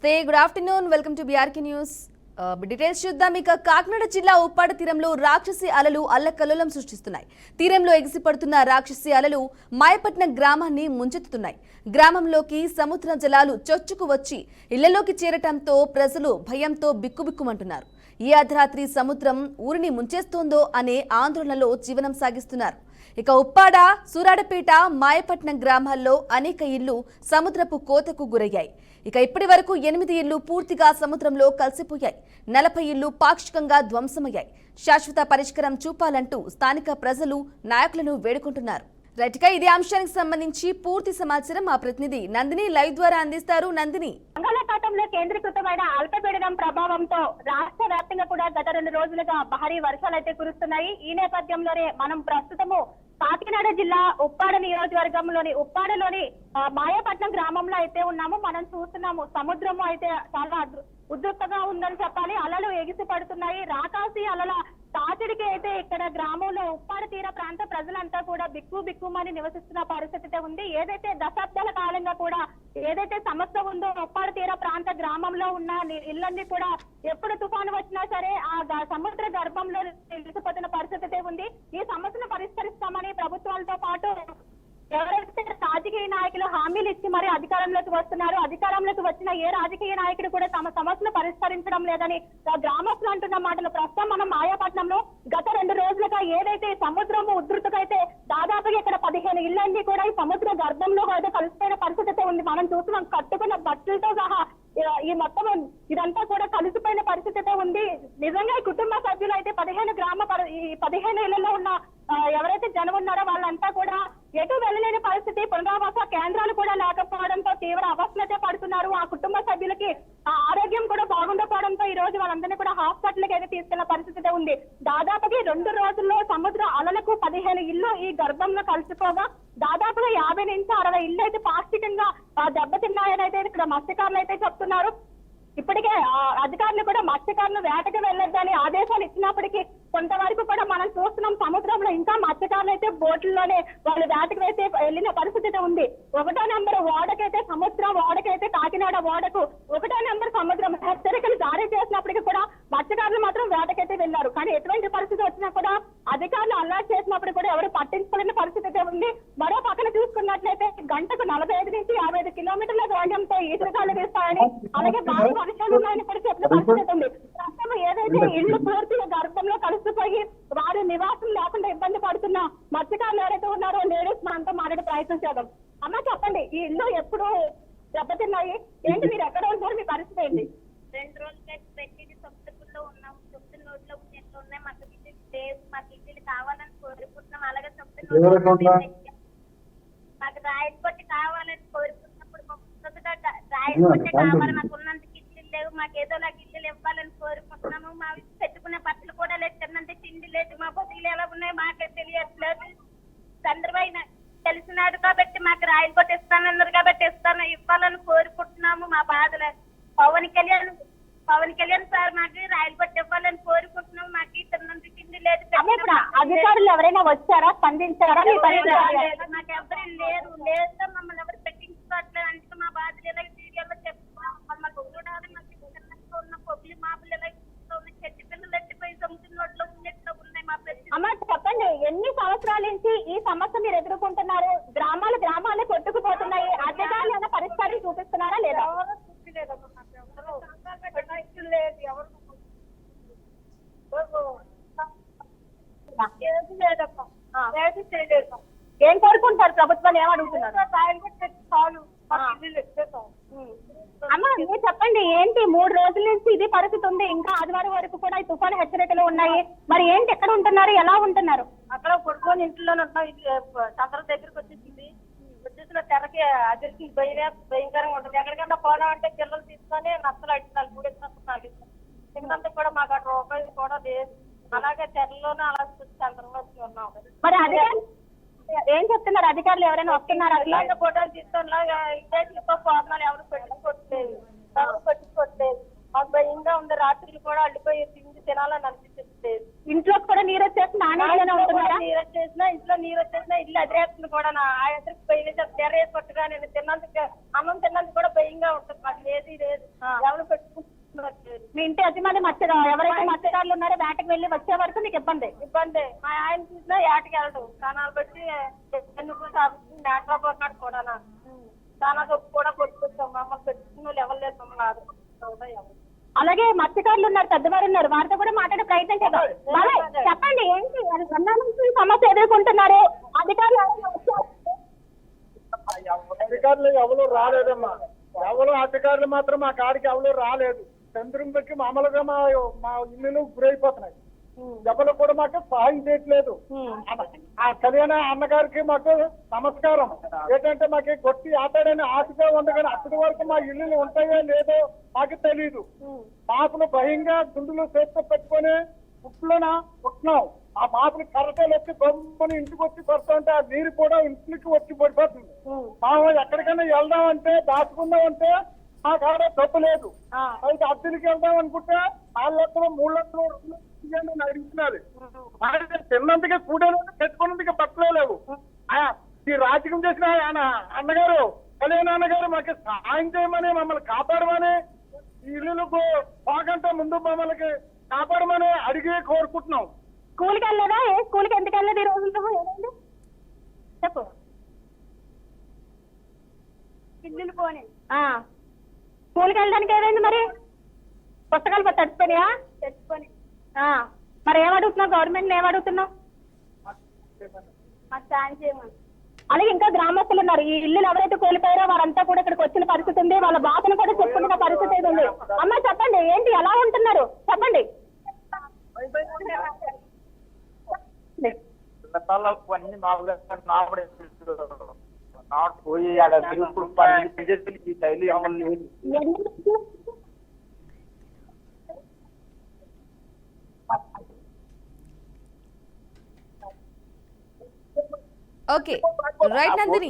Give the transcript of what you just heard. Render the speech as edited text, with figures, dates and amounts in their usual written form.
నమస్తే, good afternoon, welcome to BRK news. Details చూద్దాం. ఇక కాకినాడ జిల్లా ఉప్పాడ తీరంలో రాక్షసి అలలు అల్లకల్లోలం సృష్టిస్తున్నాయి. తీరంలో ఎగిసిపడుతున్న రాక్షసి అలలు మాయపట్నం గ్రామాన్ని ముంచెత్తుతున్నాయి. గ్రామంలోకి సముద్ర జలాలు చొచ్చుకు వచ్చి ఇళ్లలోకి చేరటంతో ప్రజలు భయంతో బిక్కుబిక్కుమంటున్నారు. ఈ అర్ధరాత్రి సముద్రం ఊరిని ముంచేస్తోందో అనే ఆందోళనలో జీవనం సాగిస్తున్నారు. ఇక ఉప్పాడ, సూరాడపేట, మాయపట్నం గ్రామాల్లో అనేక ఇళ్లు సముద్రపు కోతకు గురయ్యాయి. ఇక ఇప్పటి వరకు 8 ఇళ్లు పూర్తిగా సముద్రంలో కలిసిపోయాయి. 40 ఇళ్లు పాక్షికంగా ధ్వంసమయ్యాయి. శాశ్వత పరిష్కారం చూపాలంటూ స్థానిక ప్రజలు నాయకులను వేడుకుంటున్నారు. రైట్గా ఇదే అంశానికి సంబంధించి పూర్తి సమాచారం మా ప్రతినిధి నందిని లైవ్ ద్వారా అందిస్తారు. నందిని, బంగాళాఖాతంలో కేంద్రీకృతమైన అల్పపీడనం ప్రభావంతో రాష్ట్ర వ్యాప్తంగా కూడా గత 2 రోజులుగా భారీ వర్షాలు అయితే కురుస్తున్నాయి. ఈ నేపథ్యంలోనే మనం ప్రస్తుతము కాకినాడ జిల్లా ఉప్పాడ నియోజకవర్గంలోని ఉప్పాడలోని మాయపట్నం గ్రామంలో అయితే ఉన్నాము. మనం చూస్తున్నాము సముద్రము అయితే చాలా ఉద్రిక్తంగా ఉందని చెప్పాలి. అలలు ఎగిసి పడుతున్నాయి. రాకాసి అలల తాకిడికి అయితే ఇక్కడ గ్రామంలో ఉప్పాడ తీర ప్రాంత ప్రజలంతా కూడా బిక్కుమని నివసిస్తున్న పరిస్థితి ఉంది. ఏదైతే దశాబ్దాల కాలంగా కూడా ఏదైతే సమస్య ఉందో ఉప్పాడ తీర ప్రాంత గ్రామంలో ఉన్న ఇళ్లన్నీ కూడా ఎప్పుడు తుఫాను వచ్చినా సరే ఆ సముద్ర గర్భంలో నిలిచిపోతున్న పరిస్థితి ఉంది. ఈ సమస్యను పరిష్కరిస్తామని ప్రభుత్వాలతో పాటు ఎవరైతే రాజకీయ నాయకులు హామీలు ఇచ్చి మరి అధికారంలోకి వస్తున్నారు, అధికారంలోకి వచ్చిన ఏ రాజకీయ నాయకుడు కూడా తమ సమస్యను పరిష్కరించడం లేదని గ్రామస్తులు అంటున్న మాటలు. ప్రస్తుతం మనం మాయాపట్నంలో గత 2 రోజులుగా ఏదైతే సముద్రము ఉధృతిగా అయితే దాదాపుగా ఇక్కడ 15 ఇళ్లన్నీ కూడా ఈ సముద్ర గర్భంలో అయితే కలిసిపోయిన పరిస్థితి ఉంది. మనం చూస్తున్నాం కట్టుకున్న బట్టలతో సహా ఈ మొత్తం ఇదంతా కూడా కలిసిపోయిన పరిస్థితి ఉంది. నిజంగా ఈ కుటుంబ సభ్యులు అయితే 15 ఇళ్లలో ఉన్న ఎవరైతే జనం ఉన్నారో వాళ్ళంతా కూడా ఎటు వెళ్ళలేని పరిస్థితి, పునరావాస కేంద్రాలు కూడా లేకపోవడంతో తీవ్ర అవస్థలైతే పడుతున్నారు. ఆ కుటుంబ సభ్యులకి ఆరోగ్యం కూడా బాగుండకపోవడంతో ఈ రోజు వాళ్ళందరినీ కూడా హాస్పిటల్కి అయితే తీసుకెళ్లిన పరిస్థితి ఉంది. దాదాపుగా 2 రోజుల్లో సముద్ర అలలకు 15 ఇళ్లు ఈ గర్భంలో కలిసిపోగా దాదాపుగా 50 నుంచి 60 ఇళ్లు అయితే పాక్షికంగా దెబ్బతిన్నాయని అయితే ఇక్కడ మత్స్యకారులు అయితే చెప్తున్నారు. ఇప్పటికే అధికారులు కూడా మత్స్యకారులు వేటకి వెళ్ళొద్దని ఆదేశాలు ఇచ్చినప్పటికీ కొంతవరకు కూడా మనం చూస్తున్నాం సముద్రంలో ఇంకా మత్స్యకారులు అయితే బోట్లలోనే వాళ్ళు వేటకి అయితే వెళ్ళిన పరిస్థితి ఉంది. 1వ నెంబర్ ఓడకైతే సముద్రం ఓడకైతే కాకినాడ ఓడకు 1వ నెంబర్ సముద్రం హెచ్చరికలు జారీ చేసినప్పటికీ కూడా మత్స్యకారులు మాత్రం వేటకైతే వెళ్ళారు. కానీ ఎటువంటి పరిస్థితి వచ్చినా కూడా అధికారులు అలర్ట్ చేసినప్పుడు కూడా ఎవరు పట్టించుకోలేని పరిస్థితి ఉంది. మరో పక్కన చూసుకున్నట్లయితే గంటకు 45 నుంచి 55 కిలోమీటర్ల వేగంతో ఈదురుగాలు వీస్తాయని, అలాగే భారీ వర్షాలు ఉన్నాయని కూడా చెప్పిన పరిస్థితి ఉంది. ప్రస్తుతం ఏదైతే ఇళ్లు పూర్తిగా గర్భంలో కలిసిపోయి వారు నివాసం లేకుండా ఇబ్బంది పడుతున్న మత్స్యకారులు ఎవరైతే ఉన్నారో లేడీస్ మనతో మాట్లాడే ప్రయత్నం చేద్దాం. అమ్మ చెప్పండి, ఈ ఇల్లు ఎప్పుడు దెబ్బతిన్నాయి, ఏంటి, మీరు ఎక్కడ ఉంటారు, మీ పరిస్థితి ఏంటి? 2 రోజులైతే పెట్టింది సొంతలో ఉన్నాం. సొంత నోట్లో ఎట్లా ఉన్నాయి, మాకు ఇల్లు లేదు, మాకు ఇల్లు కావాలని కోరుకుంటున్నాం. అలాగే మాకు రాయలపట్టి కావాలని కోరుకున్నప్పుడు రాయలపట్టి కావాలి, మాకు ఉన్నంత ఇల్లు లేవు, మాకు ఏదో నాకు ఇల్లు ఇవ్వాలని కోరుకుంటున్నాము. మా పెట్టుకునే బట్టలు కూడా లేదు, తిన్నంత తిండి లేదు, మా బతుకులు ఎలా ఉన్నాయో మాకే తెలియట్లేదు. చంద్రబాబు తెలిసినాడు కాబట్టి మాకు రాయలపట్టి ఇస్తానన్నారు కాబట్టి ఇవ్వాలని కోరుకుంటున్నాము. మా బాధలు పవన్ కళ్యాణ్ సార్ మాకు రాయలపట్టి ఇవ్వాలని కోరుకుంటున్నాము. మాకు తిన్నంత తిండి లేదు. అధికారులు ఎవరైనా వచ్చారా, స్పందించారా? మాకు ఎవరు లేరు, లేదు, మమ్మల్ని ఎవరు పెట్టించుకోవట్లేదు. అంటే మా బాధలు ఎలా సీరియల్లో చెప్తున్నాం. మమ్మల్ని చూడాలి, మాకు ఉన్న పొగ్గులు మాపులు ఎలా ఉన్నాయి, చెట్టు పిల్లలు ఎట్టిపోయి సముద్రం నోట్లో ఉన్నట్లు ఉన్నాయి. మా అమ్మ చెప్పండి, ఎన్ని సంవత్సరాల నుంచి ఈ సమస్య మీరు ఎదుర్కొంటున్నారు? గ్రామాలు కొట్టుకుపోతున్నాయి. అధికారులు ఏమైనా పరిష్కారం చూపిస్తున్నారా లేదా? ఏం కోరుకుంటారు? ప్రభుత్వాన్ని ఏమడుగుతున్నారు? అమ్మ మీరు చెప్పండి, ఏంటి 3 రోజుల నుంచి ఇది పరిస్థితి ఉంది, ఇంకా ఆదివారం వరకు కూడా ఈ తుఫాను హెచ్చరికలు ఉన్నాయి, మరి ఏంటి, ఎక్కడ ఉంటున్నారు, ఎలా ఉంటున్నారు? అక్కడ కొడుకొని ఇంట్లోనే ఉంటాం. చంద్రం దగ్గరికి వచ్చేసింది, వచ్చేసిన తెరకి అదిరికి భయంకరంగా ఉంటుంది. ఎక్కడికన్నా పోవడం అంటే పిల్లలు తీసుకొని నచ్చలు అడుగుతారు, 3 నచ్చలు తిన్నంత కూడా మాకు అక్కడ రూపాయలు కూడా లేదు. అలాగే తెరలోనే అలా చంద్రంలో వచ్చి ఉన్నాం. మరి అధికారులు ఏం చెప్తున్నారు? అధికారులు ఎవరైనా వస్తున్నారు? ఇలాంటి ఫోటోలు తీసుకున్నాగా ఇదేట్లో పోతున్నాను, ఎవరు పట్టించుకోవట్లేదు. మాకు భయంగా ఉంది. రాత్రులు కూడా అల్లిపోయి తిండి తినాలని అనిపిస్తుంది. లేదు. ఇంట్లోకి కూడా నీరు వచ్చేసి నాణ్యంగానే ఉంటున్నారా? నీరు వచ్చేసినా ఇంట్లో నీరు వచ్చేసినా ఇల్లు అదిరేస్తుంది కూడా. ఆ ఎదురుకి భయం తెర వేసి కొట్టుగా నేను తిన్నందుకు అన్నం తిన్నందుకు కూడా భయంగా ఉంటుంది. మాకు ఏది లేదు, ఎవరు పెట్టుకుంటున్నారు లేదు. మీ ఇంటి అతిమంది ఎవరైతే మత్స్యకారులు ఉన్నారో వేటకు వెళ్ళి వచ్చే వరకు మీకు ఇబ్బంది. మా ఆయన చూసినా ఏటకి వెళ్ళడు. స్థానాలు బట్టి ఎన్నుకు నేట్రాపోతున్నాడు కూడా. స్థానా సొప్పు కూడా కొట్టుకొచ్చాం. మమ్మల్ని పెట్టుకున్న వాళ్ళు ఎవరు లేదు, మమ్మల్ని ఆదుకుంటా ఎవరు. అలాగే మత్స్యకారులు ఉన్నారు, పెద్దవారు ఉన్నారు, వారితో కూడా మాట్లాడే ప్రయత్నం చేద్దాం. బాబాయ్, చెప్పండి, ఏంటి అది వందల నుంచి సమస్య ఎదుర్కొంటున్నారు? అధికారులు ఎవరైనా వచ్చారా? అధికారులు ఎవరు రాలేదమ్మా. ఎవరు అధికారులు మాత్రం మా కాడికి ఎవరు రాలేదు. చంద్రునికి మామూలుగా మా ఇల్లులు గురైపోతున్నాయి. ఎవరు కూడా మాకు సహాయం చేయట్లేదు. ఆ కళ్యాణ అన్నగారికి మాకు నమస్కారం. ఏంటంటే మాకు కొట్టి ఆటాడని ఆశగా ఉంది, కానీ అప్పటి వరకు మా ఇల్లులు ఉంటాయో లేదో మాకు తెలియదు. మాపులు భయంగా గుండులు చేతితో పెట్టుకొని ఉప్పులోన ఉంటున్నాం. ఆ మాపులు కర్రకాయలు వచ్చి బొమ్మని ఇంటికి వచ్చి పడుతుంటే ఆ నీరు కూడా ఇంటికి వచ్చి పడిపోతుంది. మనం ఎక్కడికైనా వెళ్దామంటే దాచుకుందామంటే మా కాడ డబ్బు లేదు. అయితే అద్దెలకి వెళ్దాం అనుకుంటే 4 లక్షలు 3 లక్షలు అడుగుతున్నారు. తిన్నందుకే కూడలు పెట్టుకున్నందుకే బట్టలే లేవు. ఈ రాజకీయం చేసిన అన్నగారు కళ్యాణ అన్నగారు మాకు సహాయం చేయమని, మమ్మల్ని కాపాడమని, ఈ ఇల్లు పోకంటే ముందు మమ్మల్ని కాపాడమని అడిగి కోరుకుంటున్నాం. స్కూల్కి వెళ్ళలేదా? ఏ స్కూల్కి ఎందుకు వెళ్ళలేదు ఈ రోజుల్లో? ఏమైంది చెప్పు. ఇల్లులు పోనీ స్కూల్కి వెళ్ళడానికి ఏమైంది మరి? పుస్తకాలు తడిచిపోయినాయా? తెచ్చుకొని మరి ఏమడుగుతున్నావు? గవర్నమెంట్ ఏమడుగుతున్నావు? మాకు సాయం చేయమని. అలాగే ఇంకా గ్రామస్తులు ఉన్నారు. ఈ ఇల్లు ఎవరైతే కోల్పోయారో వారంతా కూడా ఇక్కడికి వచ్చిన పరిస్థితి ఉంది. వాళ్ళ బాధను కూడా చెప్పుకున్న పరిస్థితి ఏది ఉంది. అమ్మ చెప్పండి, ఏంటి ఎలా ఉంటున్నారు చెప్పండి. పోయి ఆడ తిరుగుడు పని డైలీ అమలు ఓకే, రైట్ నందిని.